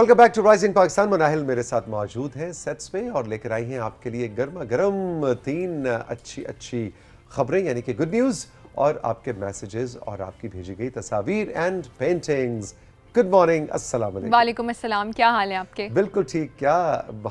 Welcome back to rising Pakistan. Munahil मेरे साथ मौजूद हैं सेट्स पे और लेकर आई हैं आपके लिए गर्मा गर्म 3 अच्छी खबरें यानी कि गुड न्यूज़ और आपके मैसेजेस और आपकी भेजी गई तस्वीर एंड पेंटिंग्स। गुड मॉर्निंग, अस्सलाम वालेकुम। वालेकुम अस्सलाम, क्या हाल है आपके? बिल्कुल ठीक। क्या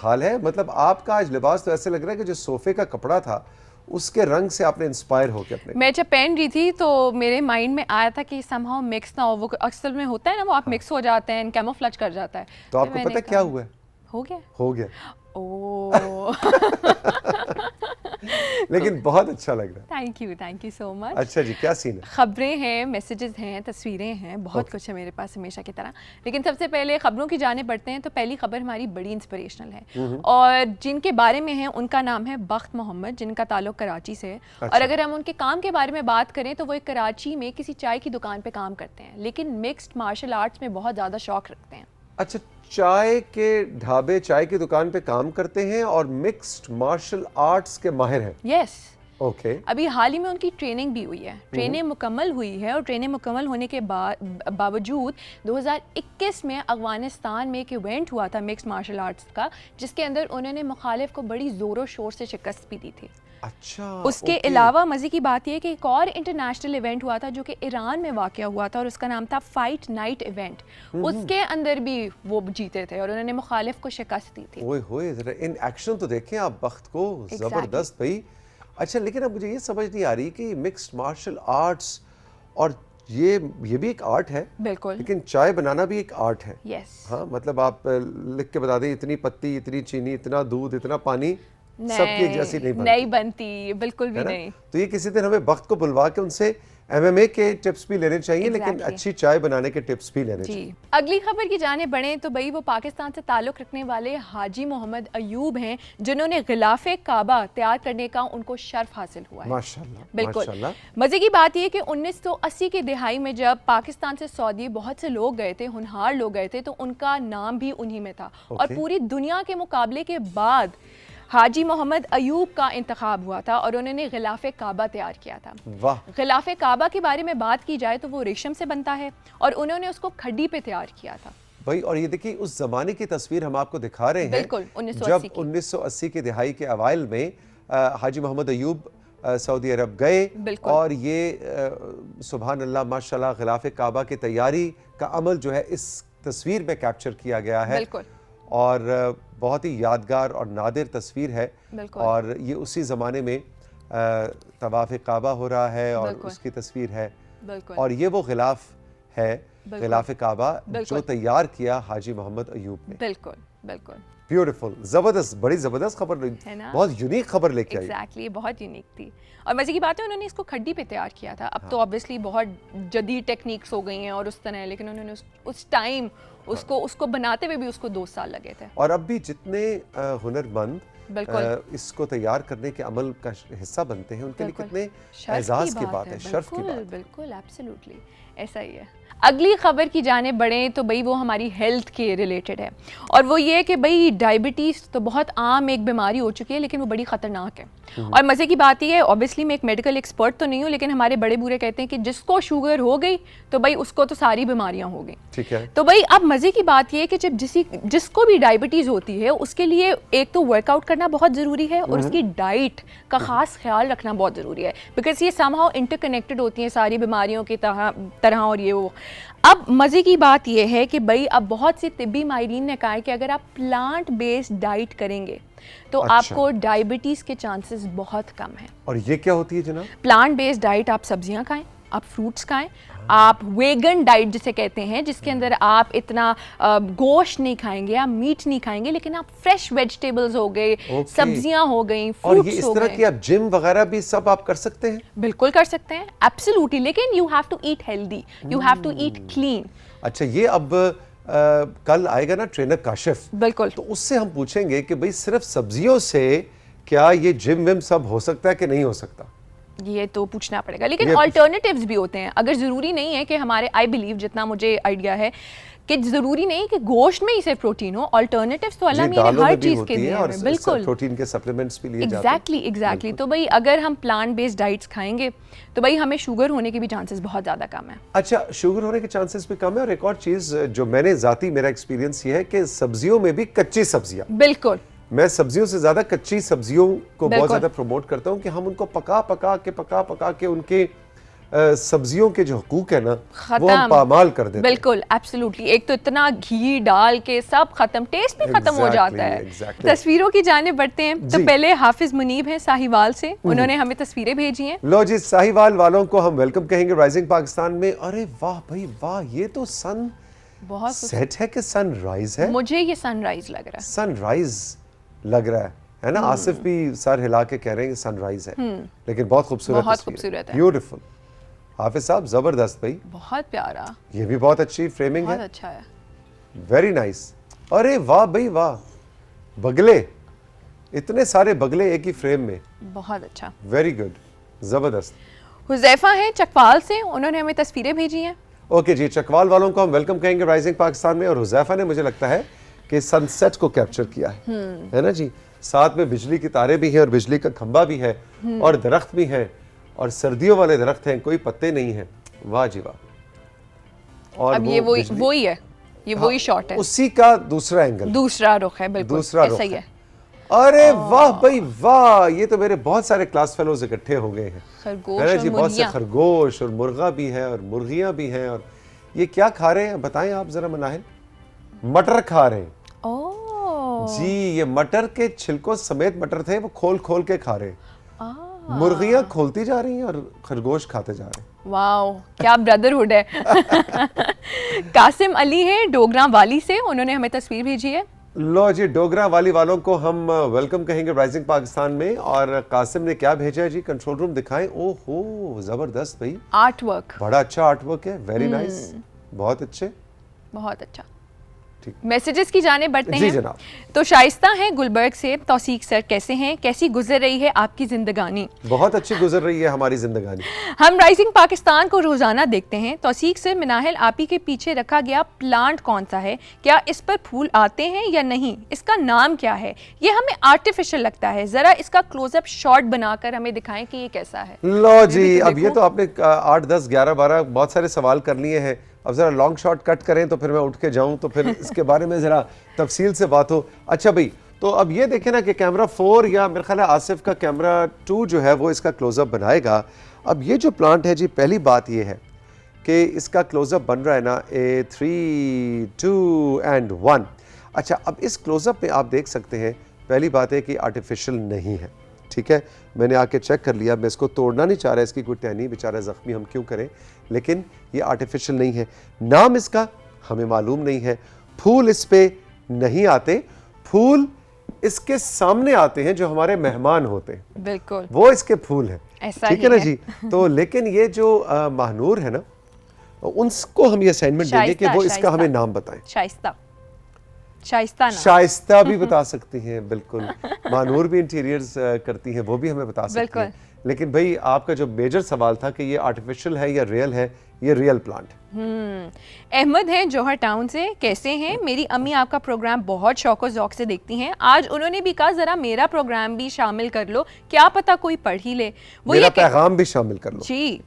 हाल है? मतलब आपका आज लिबास तो ऐसे लग रहा है कि जो सोफे का कपड़ा था उसके रंग से आपने इंस्पायर होकर अपने मैं जब पहन रही थी तो मेरे माइंड में आया था कि समहाउ मिक्स ना हो। वो अक्सर में होता है ना, वो आप मिक्स हो जाते हैं, कैमोफ्लेज कर जाता है। तो आपको पता है क्या हुआ है? हो गया हो गया। ओह लेकिन बहुत अच्छा लग रहा है। Thank you so much. अच्छा जी, क्या सीन है? खबरें हैं, मैसेजेस हैं, तस्वीरें हैं, बहुत कुछ है मेरे पास हमेशा की तरह। लेकिन सबसे पहले खबरों की जाने बढ़ते हैं तो पहली खबर हमारी बड़ी इंस्पिरेशनल है और जिनके बारे में है उनका नाम है बख्त मोहम्मद, जिनका ताल्लुक कराची से है। अच्छा। और अगर हम उनके काम के बारे में बात करें तो वो एक कराची में किसी चाय की दुकान पे काम करते हैं, लेकिन मिक्स्ड मार्शल आर्ट्स में बहुत ज़्यादा शौक रखते हैं। अच्छा, चाय के ढाबे, चाय की दुकान पे काम करते हैं और मिक्स्ड मार्शल आर्ट्स के माहिर हैं। यस। ओके। अभी हाल ही में उनकी ट्रेनिंग भी हुई है, ट्रेनिंग मुकम्मल हुई है और ट्रेनिंग मुकम्मल होने के बावजूद 2021 में अफगानिस्तान में एक इवेंट हुआ था मिक्स्ड मार्शल आर्ट्स का, जिसके अंदर उन्होंने मुखालिफ को बड़ी ज़ोरों शोर से शिकस्त भी दी थी। अच्छा। उसके अलावा मज़े की बात यह है कि एक और इंटरनेशनल इवेंट हुआ था जो कि ईरान में वाक़या हुआ था और उसका नाम था फाइट नाइट इवेंट। उसके अंदर भी वो जीते थे और उन्होंने मुखालिफ को शिकस्त दी थी। ओए होए, जरा इन एक्शन तो देखें आप बख्त को। जबरदस्त भाई। अच्छा, लेकिन अब मुझे ये समझ नहीं आ रही कि मिक्स्ड मार्शल आर्ट्स और ये भी एक आर्ट है। बिल्कुल। लेकिन चाय बनाना भी एक आर्ट है। यस। हाँ, मतलब आप लिख के बता दें इतनी पत्ती, इतनी चीनी, इतना दूध, इतना पानी, सबकी एक जैसी नहीं बनती, बिल्कुल भी नहीं। तो ये किसी दिन हमें वक्त को बुलवा के उनसे एमएमए के टिप्स भी लेने चाहिए। लेकिन अच्छी चाय बनाने के टिप्स भी लेने चाहिए। अगली खबर की जाने बढ़े तो भाई वो पाकिस्तान से ताल्लुक़ रखने वाले हाजी मोहम्मद अयूब हैं, जिन्होंने गिलाफ़े काबा तैयार करने का उनको शर्फ हासिल हुआ है। माशाल्लाह, बिल्कुल। माशाल्लाह। मज़े की बात यह कि 1980 की दिहाई में जब पाकिस्तान से सऊदी बहुत से लोग गए थे, होनहार लोग गए थे, तो उनका नाम भी उन्हीं में था। और पूरी दुनिया के मुकाबले के बाद हाजी मोहम्मद अयूब का इंतखाब हुआ था और उन्होंने गिलाफ़े काबा तैयार किया था। वाह। गिलाफ़े काबा के बारे में बात की जाए तो वो रेशम से बनता है और उन्होंने उसको खड्डी पे तैयार किया था भाई। और ये देखिए उस जमाने की तस्वीर हम आपको दिखा रहे हैं। बिल्कुल, 1980 जब 1980 की दिहाई के अवाइल में हाजी मोहम्मद अयूब सऊदी अरब गए और ये सुभान अल्लाह माशाल्लाह गिलाफ़े काबा की तैयारी का अमल जो है इस तस्वीर में कैप्चर किया गया है। बिल्कुल। और बहुत ही यादगार और नादिर तस्वीर है। और ये उसी ज़माने में तवाफ़ काबा हो रहा है और उसकी तस्वीर है। और ये वो गिलाफ है, गिलाफ़ काबा जो तैयार किया हाजी मोहम्मद अयूब ने। बिल्कुल बिल्कुल। ब्यूटीफुल, ज़बरदस्त, बड़ी ज़बरदस्त खबर है ना? बहुत यूनिक खबर लेके आई। एग्जैक्टली, बहुत यूनिक थी। और मज़े की बात है उन्होंने इसको खड्डी पे तैयार किया था। अब तो ऑब्वियसली बहुत जदीद टेक्निक्स हो गई हैं और उस तरह, लेकिन उन्होंने उस टाइम उसको बनाते हुए भी उसको 2 साल लगे थे। और अब भी जितने हुनरमंद इसको तैयार करने के अमल का हिस्सा बनते हैं उनके लिए कितने एजाज की बात है, शर्फ की बात। बिल्कुल, एब्सोल्युटली ऐसा ही है। अगली खबर की जाने बढ़े तो भाई वो हमारी हेल्थ के रिलेटेड है और वो ये कि भाई डायबिटीज़ तो बहुत आम एक बीमारी हो चुकी है, लेकिन वो बड़ी ख़तरनाक है। और मज़े की बात ये है, ऑब्वियसली मैं एक मेडिकल एक्सपर्ट तो नहीं हूँ, लेकिन हमारे बड़े बूढ़े कहते हैं कि जिसको शुगर हो गई तो भाई उसको तो सारी बीमारियाँ हो गई। ठीक है। तो भाई अब मज़े की बात ये है कि जब जिसको भी डायबिटीज़ होती है उसके लिए एक तो वर्कआउट करना बहुत ज़रूरी है और उसकी डाइट का ख़ास ख्याल रखना बहुत ज़रूरी है, बिकॉज ये समहाउ इंटरकनेक्टेड होती हैं सारी बीमारियों की तरह। और ये वो अब मज़े की बात यह है कि भाई अब बहुत सी तिब्बी माहिरीन ने कहा है कि अगर आप प्लांट बेस्ड डाइट करेंगे तो आपको डायबिटीज़ के चांसेस बहुत कम हैं। और ये क्या होती है जनाब? प्लांट बेस्ड डाइट, आप सब्जियां खाएं, आप फ्रूट्स खाएं, आप वेगन डाइट जिसे कहते हैं, जिसके अंदर आप इतना गोश्त नहीं खाएंगे, आप मीट नहीं खाएंगे, लेकिन आप फ्रेश वेजिटेबल्स हो गए, सब्जियां हो गई, फ्रूट्स हो गए। और ये इस तरह की आप जिम वगैरह भी सब आप कर सकते हैं? बिल्कुल कर सकते हैं, एब्सोल्युटली, लेकिन you have to eat healthy, you have to eat clean. अच्छा, ये अब कल आएगा ना ट्रेनर काशिफ, बिल्कुल, तो उससे हम पूछेंगे कि भाई सिर्फ सब्जियों से क्या ये जिम विम सब हो सकता है कि नहीं हो सकता? ये तो पूछना पड़ेगा, लेकिन ऑल्टरनेटिव्स भी होते हैं। अगर ज़रूरी नहीं है कि हमारे, आई बिलीव, जितना मुझे आइडिया है कि जरूरी नहीं कि गोश्त में ही सिर्फ प्रोटीन हो, अल्टरनेटिव्स तो अल्लाह ने हर चीज के दिए हैं, बिल्कुल प्रोटीन के सप्लीमेंट्स भी लिए जाते हैं। एग्जैक्टली। तो भाई अगर हम प्लांट बेस्ड डाइट्स खाएंगे तो भाई हमें शुगर होने के भी चांसेस बहुत ज्यादा कम है। अच्छा, शुगर होने के चांसेस भी कम है। और एक और चीज जो मैंने जाती मेरा एक्सपीरियंस ये है कि सब्जियों में भी कच्ची सब्जियां, बिल्कुल, मैं सब्जियों से ज्यादा कच्ची सब्जियों को बहुत ज्यादा प्रमोट करता हूँ कि हम उनको पका पका के उनके सब्जियों के जो हुकूक है ना वो हम पामाल कर देते हैं। बिल्कुल, एब्सोल्युटली। एक तो इतना घी डाल के सब खत्म, टेस्ट भी खत्म हो जाता है। तस्वीरों की जानिब बढ़ते हैं। तो पहले हाफिज मुनीब हैं साहिवाल से, उन्होंने हमें तस्वीरें भेजी हैं। लो जी, साहिवाल वालों को हम वेलकम कहेंगे राइजिंग पाकिस्तान में। अरे वाह भाई वाह, ये तो सन बहुत सेट है कि सनराइज है। मुझे ये सनराइज लग रहा है, सनराइज लग रहा है ना। आसिफ भी सर हिला के कह रहे हैं सनराइज है, लेकिन बहुत खूबसूरत है, ब्यूटीफुल। हाफिज साहब जबरदस्त भाई, बहुत प्यारा। ये भी बहुत अच्छी फ्रेमिंग है, बहुत अच्छा है, वेरी नाइस। अरे वाह भाई वाह, बगले, इतने सारे बगले एक ही फ्रेम में, बहुत अच्छा, वेरी गुड, जबरदस्त। हुजैफा है चकवाल से, उन्होंने हमें तस्वीरें भेजी हैं। ओके जी, चकवाल वालों को हम वेलकम कहेंगे राइजिंग पाकिस्तान में। और हुजैफा ने मुझे लगता है कि सनसेट को कैप्चर किया है ना जी। साथ में बिजली की तारे भी हैं और बिजली का खंबा भी है और दरख्त भी हैं, और सर्दियों वाले दरख्त हैं, कोई पत्ते नहीं हैं। वाह जी वाह। और अब ये वही है, ये वही शॉट है, उसी का दूसरा एंगल, दूसरा रुख है, बिल्कुल दूसरा रुख है। अरे वाह भाई वाह, ये तो मेरे बहुत सारे क्लास फेलोज इकट्ठे हो गए हैं। खरगोश जी, बहुत से खरगोश और मुर्गा भी है और मुर्गियां भी हैं। और ये क्या खा रहे हैं बताएं आप जरा मनाहिल? मटर खा रहे हैं। जी, ये मटर के छिलकों समेत मटर थे, वो खोल खोल के खा रहे हैं। मुर्गियां खोलती जा रही हैं और खरगोश खाते जा रहे हैं। वाओ, क्या ब्रदरहुड है। कासिम अली है डोगरा वाली से, उन्होंने हमें तस्वीर भेजी है। लो जी, डोगरा वाली वालों को हम वेलकम कहेंगे राइजिंग पाकिस्तान में। और कासिम ने क्या भेजा है जी, कंट्रोल रूम दिखाएं। ओहो, जबरदस्त भाई, आर्ट वर्क, बड़ा अच्छा आर्ट वर्क है, वेरी नाइस, बहुत अच्छे, बहुत अच्छा। मैसेजेस की जाने बढ़ते हैं। जनाब। तो शाइस्ता हैं गुलबर्ग से, तौसीक सर कैसे हैं, कैसी गुजर रही है आपकी जिंदगानी? बहुत अच्छी गुजर रही है हमारी जिंदगानी। हम राइजिंग पाकिस्तान को रोजाना देखते हैं। तौसीक सर, मिनाहिल आपी के पीछे रखा गया प्लांट कौन सा है? क्या इस पर फूल आते हैं या नहीं? इसका नाम क्या है? ये हमें आर्टिफिशियल लगता है, जरा इसका क्लोजअप शॉट बनाकर हमें दिखाएं कि ये कैसा है। लो जी, अब ये तो आपने 8, 10, 11, 12 बहुत सारे सवाल कर लिए हैं। अब ज़रा लॉन्ग शॉट कट करें तो फिर मैं उठ के जाऊं तो फिर इसके बारे में ज़रा तफसील से बात हो। अच्छा भाई, तो अब ये देखें ना कि कैमरा 4 या मेरे ख्याल है आसिफ का कैमरा 2 जो है वो इसका क्लोजअप बनाएगा। अब ये जो प्लांट है जी, पहली बात ये है कि इसका क्लोजअप बन रहा है ना, 3, 2 एंड 1। अच्छा, अब इस क्लोजअप में आप देख सकते हैं, पहली बात है कि आर्टिफिशियल नहीं है, ठीक है। मैंने आके चेक कर लिया, मैं इसको तोड़ना नहीं चाह रहा, इसकी कोई टहनी, बेचारा ज़ख्मी, हम क्यों करें, लेकिन ये आर्टिफिशियल नहीं है। नाम इसका हमें मालूम नहीं है। फूल इस पे नहीं आते, फूल इसके सामने आते हैं जो हमारे मेहमान होते हैं, बिल्कुल वो इसके फूल हैं, ठीक है ना जी। तो लेकिन ये जो महानूर है ना, उनको हम ये असाइनमेंट देंगे कि वो इसका हमें नाम बताएं। शाइस्ता भी बता सकती हैं, बिल्कुल। मानूर भी इंटीरियर्स करती हैं, वो भी हमें बता सकती हैं। लेकिन भाई आपका जो मेजर सवाल था कि ये आर्टिफिशियल है या रियल है, ये रियल प्लांट। अहमद है जौहर टाउन से, कैसे हैं? मेरी अम्मी आपका प्रोग्राम बहुत शौक और ज़ौक से देखती हैं। आज उन्होंने भी कहा ज़रा मेरा प्रोग्राम भी शामिल कर लो, क्या पता कोई पढ़ ही ले। वो मेरा पैगाम भी शामिल कर लो जी।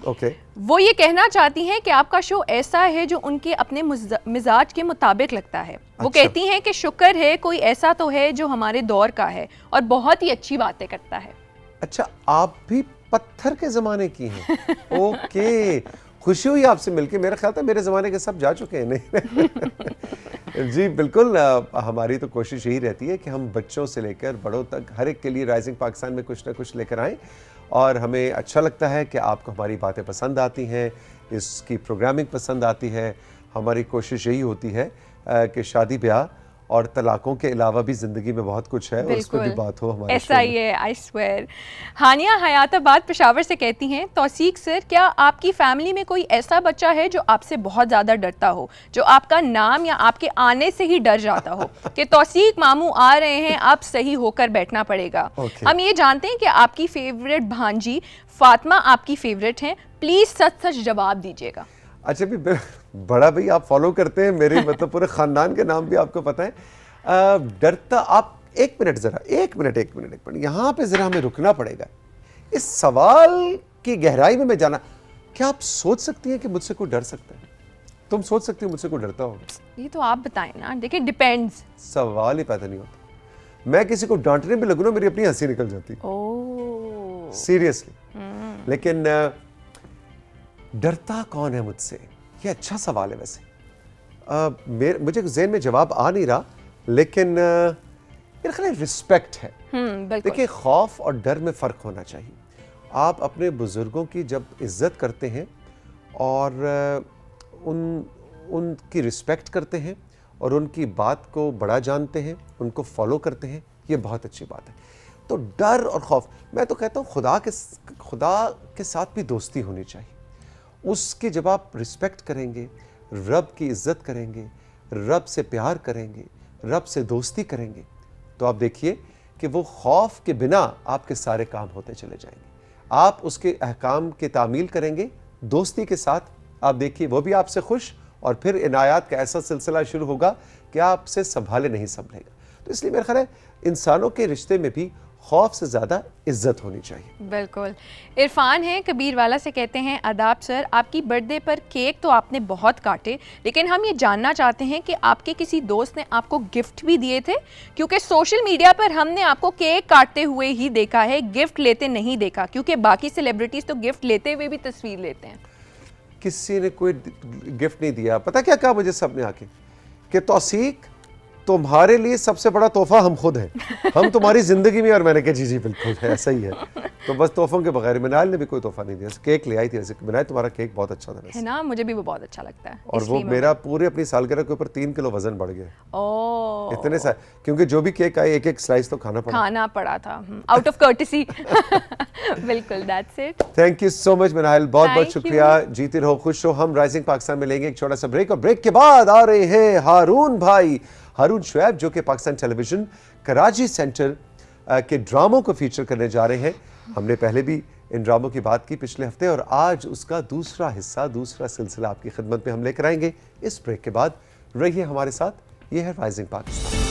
ओके। वो ये कहना चाहती हैं कि आपका शो ऐसा है जो उनके अपने मिजाज के मुताबिक लगता है। वो कहती हैं कि शुक्र है कोई ऐसा तो है जो हमारे दौर का है और बहुत ही अच्छी बातें करता है। अच्छा, आप भी पत्थर के ज़माने की हैं। ओके, खुशी हुई आपसे मिलके। मेरा ख्याल था मेरे ज़माने के सब जा चुके हैं। नहीं जी, बिल्कुल। हमारी तो कोशिश यही रहती है कि हम बच्चों से लेकर बड़ों तक हर एक के लिए राइजिंग पाकिस्तान में कुछ ना कुछ लेकर आएँ। और हमें अच्छा लगता है कि आपको हमारी बातें पसंद आती हैं, इसकी प्रोग्रामिंग पसंद आती है। हमारी कोशिश यही होती है कि शादी ब्याह और तलाकों के अलावा भी ज़िंदगी में बहुत कुछ है, उस पर भी बात हो हमारे। ऐसा ही है, आई स्वेयर। हानिया हयाताबाद पेशावर से कहती हैं, तौसीक सर, क्या आपकी फैमिली में कोई ऐसा बच्चा है जो आपसे बहुत ज़्यादा डरता हो, जो आपका नाम या आपके आने से ही डर जाता हो कि तौसीक मामू आ रहे हैं, आप सही होकर बैठना पड़ेगा? हम ये जानते हैं कि आपकी फेवरेट भांजी फातिमा आपकी फेवरेट हैं, प्लीज़ सच सच जवाब दीजिएगा। अच्छा भी बड़ा भाई आप फॉलो करते हैं मेरे मतलब पूरे ख़ानदान के नाम भी आपको पता है। डरता आप एक मिनट यहाँ पे ज़रा हमें रुकना पड़ेगा। इस सवाल की गहराई में मैं जाना, क्या आप सोच सकती हैं कि मुझसे कोई डर सकता है? तुम सोच सकती हो मुझसे कोई डरता होगा? ये तो आप बताएं ना, देखिए डिपेंड्स। सवाल ही पैदा नहीं होता। मैं किसी को डांटने में लगूँ ना मेरी अपनी हंसी निकल जाती सीरियसली। लेकिन डरता कौन है मुझसे, ये अच्छा सवाल है वैसे। मुझे ज़हन में जवाब आ नहीं रहा, लेकिन मेरा ख्याल है रिस्पेक्ट है। देखिए खौफ और डर में फ़र्क होना चाहिए। आप अपने बुज़ुर्गों की जब इज़्ज़त करते हैं और उनकी रिस्पेक्ट करते हैं और उनकी बात को बड़ा जानते हैं, उनको फॉलो करते हैं, ये बहुत अच्छी बात है। तो डर और खौफ, मैं तो कहता हूँ खुदा के साथ भी दोस्ती होनी चाहिए। उसकी जब आप रिस्पेक्ट करेंगे, रब की इज़्ज़त करेंगे, रब से प्यार करेंगे, रब से दोस्ती करेंगे, तो आप देखिए कि वो खौफ के बिना आपके सारे काम होते चले जाएंगे। आप उसके अहकाम की तामील करेंगे दोस्ती के साथ, आप देखिए वो भी आपसे खुश, और फिर इनायात का ऐसा सिलसिला शुरू होगा कि आपसे संभाले नहीं संभलेगा। तो इसलिए मेरा ख्याल है इंसानों के रिश्ते में भी खौफ से ज़्यादा इज्जत होनी चाहिए। बिल्कुल। इरफान है कबीर वाला से, कहते हैं आदाब सर, आपकी बर्थडे पर केक तो आपने बहुत काटे, लेकिन हम ये जानना चाहते हैं कि आपके किसी दोस्त ने आपको गिफ्ट भी दिए थे? क्योंकि सोशल मीडिया पर हमने आपको केक काटते हुए ही देखा है, गिफ्ट लेते नहीं देखा, क्योंकि बाकी सेलिब्रिटीज़ तो गिफ्ट लेते हुए भी तस्वीर लेते हैं। किसी ने कोई गिफ्ट नहीं दिया। पता क्या कहा मुझे सबने आके कि तौसीक तुम्हारे लिए सबसे बड़ा तोहफा हम खुद हैं, हम तुम्हारी जिंदगी में। और मैंने कहा जी बिल्कुल है, ऐसा ही है। तो बस तोहफों के बगैर मिनाल ने भी कोई तोहफा नहीं दिया, केक ले आई थी। वैसे मिनाल तुम्हारा केक बहुत अच्छा था है ना, मुझे भी वो बहुत अच्छा लगता है। और वो मेरा पूरे अपनी सालगिरह के ऊपर 3 किलो वजन बढ़ गया। इतने सा, क्योंकि जो भी केक आए एक स्लाइस तो खाना पड़ा था, आउट ऑफ कर्टेसी। बिल्कुल, that's it. Thank you so much Minal, बहुत बहुत शुक्रिया। जीते रहो, खुश रहो। हम राइजिंग पाकिस्तान में लेंगे एक छोटा सा ब्रेक, और ब्रेक के बाद आ रहे हैं हारून भाई, हारून शुएब, जो कि पाकिस्तान टेलीविजन कराची सेंटर के ड्रामों को फीचर करने जा रहे हैं। हमने पहले भी इन ड्रामों की बात की पिछले हफ्ते, और आज उसका दूसरा हिस्सा, दूसरा सिलसिला आपकी खिदमत में हम लेकर आएंगे इस ब्रेक के बाद। रहिए हमारे साथ, ये है राइजिंग पाकिस्तान।